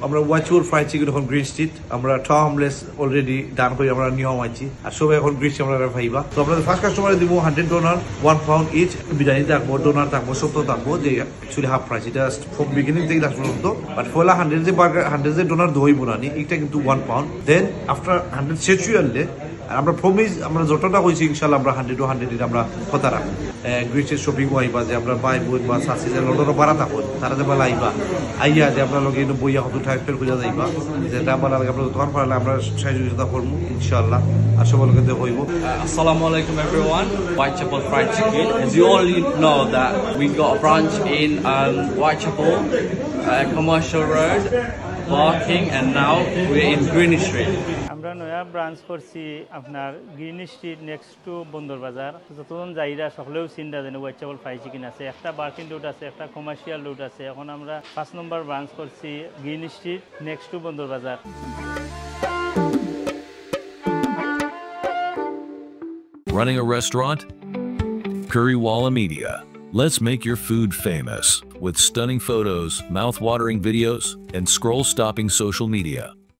আমরা ওয়াচুর fried chicken এখন green street আমরা ট হোমলেস অলরেডি ডান করে আমরা নিয়ম আছি আর সবাই এখন গ্রিন স্ট্রিট আমরা ভাইবা তো আপনাদের ফার্স্ট কাস্টমারে দিব 100 ডোনার 1 পাউন্ড ইচ বিরিয়ানি থাকবো ডোনার থাকবো সত্য থাকবো যে অ্যাকচুয়ালি হাফ প্রাইস এটা ফ্রম বিগিনিং থেকে লাস্ট পর্যন্ত বাট ফলা 100 যে বার্গার 100 যে ডোনার দই বোনানি এটা কিন্তু 1 পাউন্ড দেন আফটার 100 সেচুয়ালে আর আমরা প্রমিস আমরা যতটা হয়েছি ইনশাল্লাহ আমরা 100 টু 100 আমরা কথা রাখবো গ্রিচের শপিং আইবা যে আমরা বাই বই বা সাসি যে লন্ডনও বাড়া থাকো তারা যে বেলা আইবা আইয়া যে আপনার লগে বইয়া হতো ঠাইফের খুঁজা যাইবা যেটা আমার লাগে আপনার দোকান পারলে আমরা সহযোগিতা করবো ইনশাল্লাহ আর সবার লগে দেওয়া হইব Assalamu alaikum everyone, Whitechapel Fried Chicken. As you all know that we got a branch in Whitechapel, Commercial Road, Barking, and now we're in Green Street. আমরা নয়া ব্রাঞ্চ করছি আপনার গ্রিন স্ট্রিট নেক্সট টু বন্দর বাজার যতজন যাইরা সকলেও চিন্তা জানে হোয়াইটচাপল ফ্রাই চিকেন আছে একটা বার্কিং রুট আছে একটা কমার্শিয়াল রুট আছে এখন আমরা 5 নম্বর ব্রাঞ্চ করছি গ্রিন স্ট্রিট নেক্সট টু বন্দর বাজার Running a restaurant? Currywalla Media. Let's make your food famous with stunning photos, mouth-watering videos, and scroll-stopping social media.